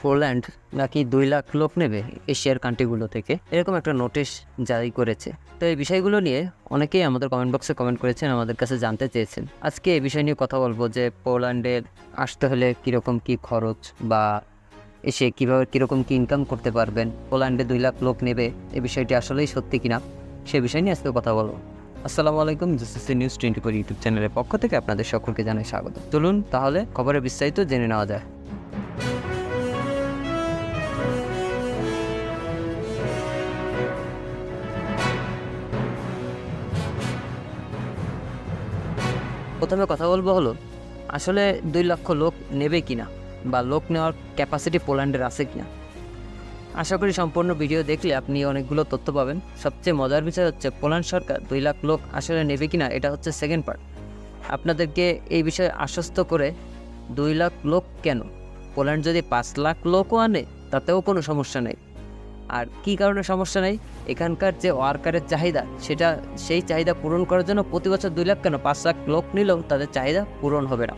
Poland নাকি 2 লাখ লোক নেবে এশিয়ার কান্ট্রিগুলো থেকে, এরকম একটা নোটিশ জারি করেছে। তো এই বিষয়গুলো নিয়ে অনেকেই আমাদের কমেন্ট বক্সে কমেন্ট করেছেন, আমাদের কাছে জানতে চেয়েছেন। আজকে এই বিষয় নিয়ে কথা বলবো যে পোল্যান্ডে আসতে হলে কীরকম কী খরচ, বা এসে কীভাবে কীরকম কী ইনকাম করতে পারবেন, পোল্যান্ডে 2 লাখ লোক নেবে এই বিষয়টি আসলেই সত্যি কিনা, সে বিষয় নিয়ে আজকে কথা বলবো। আসসালামু আলাইকুম, জিসিসি নিউজ 24 ইউটিউব চ্যানেলের পক্ষ থেকে আপনাদের সকলকে জানাই স্বাগত। চলুন তাহলে খবরের বিস্তারিত জেনে নেওয়া যায়। প্রথমে কথা বলবো হলো আসলে 2 লক্ষ লোক নেবে কিনা, বা লোক নেওয়ার ক্যাপাসিটি পোল্যান্ডের আছে কিনা। আশা করি সম্পূর্ণ ভিডিও দেখলে আপনি অনেকগুলো তথ্য পাবেন। সবচেয়ে মজার বিষয় হচ্ছে পোল্যান্ড সরকার 2 লাখ লোক আসলে নেবে কিনা, এটা হচ্ছে সেকেন্ড পার্ট। আপনাদেরকে এই বিষয়ে আশ্বস্ত করে 2 লাখ লোক কেন, পোল্যান্ড যদি 5 লাখ লোকও আনে তাতেও কোনো সমস্যা নেই। আর কী কারণে সমস্যা নেই, এখানকার যে ওয়ার্কারের চাহিদা, সেই চাহিদা পূরণ করার জন্য প্রতি বছর 2 লাখ কেন, 5 লাখ লোক নিলেও তাদের চাহিদা পূরণ হবে না।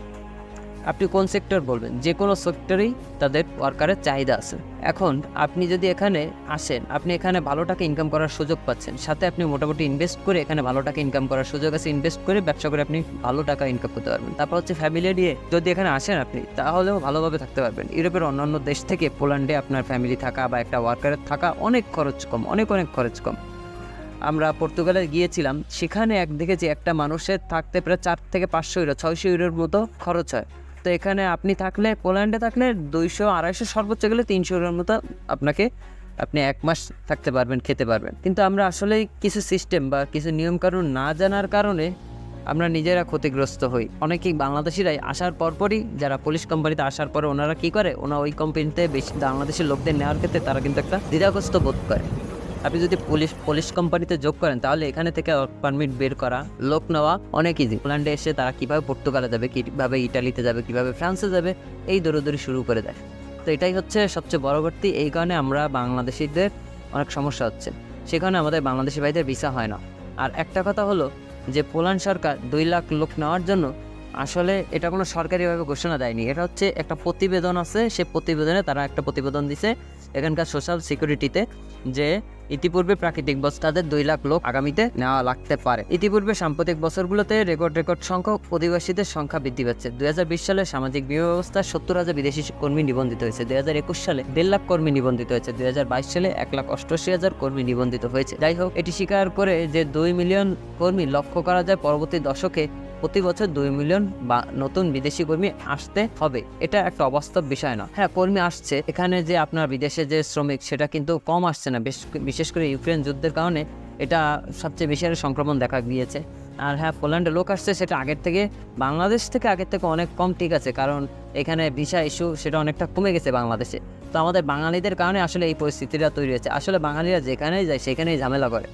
আপনি কোন সেক্টর বলবেন, যে কোনো সেক্টরেই তাদের ওয়ার্কারের চাহিদা আছে। এখন আপনি যদি এখানে আসেন, আপনি এখানে ভালো টাকা ইনকাম করার সুযোগ পাচ্ছেন, সাথে আপনি মোটামুটি ইনভেস্ট করে এখানে ভালো টাকা ইনকাম করার সুযোগ আছে, ইনভেস্ট করে ব্যবসা করে আপনি ভালো টাকা ইনকাম করতে পারবেন। তারপর হচ্ছে ফ্যামিলি নিয়ে যদি এখানে আসেন আপনি, তাহলেও ভালোভাবে থাকতে পারবেন। ইউরোপের অন্যান্য দেশ থেকে পোল্যান্ডে আপনার ফ্যামিলি থাকা বা একটা ওয়ার্কারের থাকা অনেক খরচ কম, অনেক খরচ কম। আমরা পর্তুগালে গিয়েছিলাম, সেখানে একদিকে যে একটা মানুষের থাকতে প্রায় 4 থেকে 500 ইউরো, 600 ইউরোর মতো খরচ হয়। তো এখানে আপনি থাকলে, পোল্যান্ডে থাকলে 200-250, সর্বোচ্চ গেলে 300 ইউরোর মতো আপনি 1 মাস থাকতে পারবেন, খেতে পারবেন। কিন্তু আমরা আসলে কিছু সিস্টেম বা কিছু নিয়মকানুন না জানার কারণে আমরা নিজেরা ক্ষতিগ্রস্ত হই। অনেকেই বাংলাদেশিরাই আসার পরপরই, যারা পুলিশ কোম্পানিতে আসার পরে ওনারা কী করে, ওই কোম্পানিতে বেশি বাংলাদেশের লোকদের নেওয়ার ক্ষেত্রে তারা কিন্তু একটা দ্বিধাগ্রস্ত বোধ করে। আপনি যদি পুলিশ কোম্পানিতে যোগ করেন, তাহলে এখানে থেকে ওয়ার্ক পারমিট বের করা, লোক নেওয়া অনেক ইজি। পোল্যান্ডে এসে তারা কীভাবে পর্তুগালে যাবে, কীভাবে ইটালিতে যাবে, কীভাবে ফ্রান্সে যাবে, এই দৌড়াদৌড়ি শুরু করে দেয়। তো এটাই হচ্ছে সবচেয়ে বড় ঘাটতি। এই কারণে আমরা বাংলাদেশিদের অনেক সমস্যা হচ্ছে, সেখানে আমাদের বাংলাদেশি ভাইদের ভিসা হয় না। আর একটা কথা হলো যে পোল্যান্ড সরকার 2 লাখ লোক নেওয়ার জন্য আসলে এটা কোনো সরকারিভাবে ঘোষণা দেয়নি। এটা হচ্ছে একটা প্রতিবেদন আছে, সে প্রতিবেদনে তারা একটা প্রতিবেদন দিছে এখানকার সোশ্যাল সিকিউরিটিতে, যে ইতিপূর্বে প্রাকৃতিক তাদের 2 লাখ লোক আগামীতে নেওয়া লাগতে পারে। ইতিপূর্বে সাম্প্রতিক বছরগুলোতে রেকর্ড সংখ্যক অধিবাসীদের সংখ্যা বৃদ্ধি পাচ্ছে। 2020 সালে সামাজিক বীমা ব্যবস্থায় 70,000 বিদেশি কর্মী নিবন্ধিত হয়েছে। 2021 সালে 1.5 লাখ কর্মী নিবন্ধিত হয়েছে। 2022 সালে 1,88,000 কর্মী নিবন্ধিত হয়েছে। যাই হোক, এটি স্বীকার করে যে 2 মিলিয়ন কর্মী লক্ষ্য করা যায় পরবর্তী দশকে প্রতি বছর 2 মিলিয়ন বা নতুন বিদেশি কর্মী আসতে হবে। এটা একটা অবাস্তব বিষয় না। হ্যাঁ, কর্মী আসছে, এখানে যে আপনার বিদেশে যে শ্রমিক, সেটা কিন্তু কম আসছে না। বিশেষ করে ইউক্রেন যুদ্ধের কারণে এটা সবচেয়ে বেশি সংক্রমণ দেখা গিয়েছে। আর হ্যাঁ, পোল্যান্ডে লোক আসছে, সেটা আগের থেকে, বাংলাদেশ থেকে আগের থেকে অনেক কম, ঠিক আছে, কারণ এখানে ভিসা ইস্যু সেটা অনেকটা কমে গেছে বাংলাদেশে। তো আমাদের বাঙালিদের কারণে আসলে এই পরিস্থিতিটা তৈরি হয়েছে। আসলে বাঙালিরা যেখানেই যায় সেখানেই ঝামেলা করে,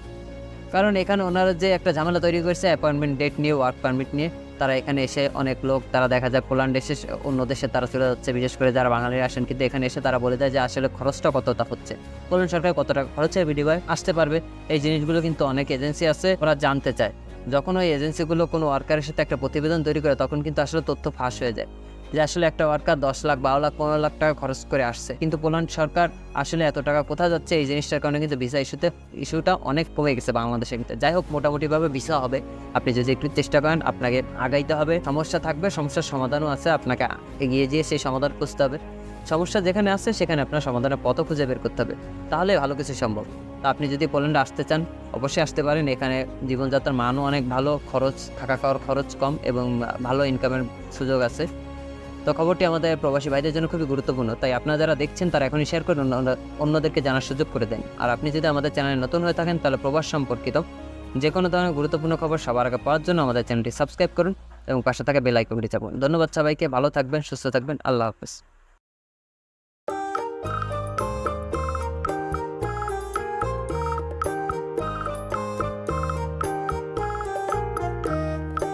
কারণ এখানে ওনারা যে একটা ঝামেলা তৈরি করেছে অ্যাপয়েন্টমেন্ট ডেট নিয়ে, ওয়ার্ক পারমিট নিয়ে। তারা এখানে এসে অনেক লোক, তারা দেখা যায় পোল্যান্ড এসে অন্য দেশে তারা চলে যাচ্ছে, বিশেষ করে যারা বাঙালিরা আসেন, কিন্তু এখানে এসে তারা বলে দেয় যে আসলে খরচটা কতটা হচ্ছে, পোল্যান্ড সরকার কত টাকা খরচের বিনিময়ে আসতে পারবে। এই জিনিসগুলো কিন্তু অনেক এজেন্সি আছে, ওরা জানতে চায়। যখন ওই এজেন্সিগুলো কোনো ওয়ার্কারের সাথে একটা প্রতিবেদন তৈরি করে, তখন কিন্তু আসলে তথ্য ফাঁস হয়ে যায় যে আসলে একটা ওয়ার্কার 10 লাখ, 12 লাখ, 15 লাখ টাকা খরচ করে আসছে, কিন্তু পোল্যান্ড সরকার আসলে এত টাকা কোথায় যাচ্ছে, এই জিনিসটার কারণে কিন্তু ভিসা ইস্যুটা অনেক কমে গেছে বাংলাদেশের ক্ষেত্রে। যাই হোক, মোটামুটিভাবে ভিসা হবে, আপনি যদি একটু চেষ্টা করেন, আপনাকে আগাইতে হবে। সমস্যা থাকবে, সমস্যার সমাধানও আছে, আপনাকে এগিয়ে গিয়ে সেই সমাধান খুঁজতে হবে। সমস্যা যেখানে আছে সেখানে আপনার সমাধানের পথও খুঁজে বের করতে হবে, তাহলে ভালো কিছু সম্ভব। তো আপনি যদি পোল্যান্ডে আসতে চান, অবশ্যই আসতে পারেন। এখানে জীবনযাত্রার মানও অনেক ভালো, খরচ, থাকা খাওয়ার খরচ কম, এবং ভালো ইনকামের সুযোগ আছে। তো খবরটি আমাদের প্রবাসী ভাইদের জন্য খুবই গুরুত্বপূর্ণ, তাই আপনারা যারা দেখছেন তারা এখনই শেয়ার করে অন্যদেরকে জানার সুযোগ করে দেন। আর আপনি যদি আমাদের চ্যানেলে নতুন হয়ে থাকেন, তাহলে প্রবাস সম্পর্কিত যে কোনো ধরনের গুরুত্বপূর্ণ খবর সবার আগে পাওয়ার জন্য আমাদের চ্যানেলটি সাবস্ক্রাইব করুন এবং পাশে থাকা বেল আইকনটি চাপুন। ধন্যবাদ সবাইকে, ভালো থাকবেন, সুস্থ থাকবেন, আল্লাহ হাফেজ।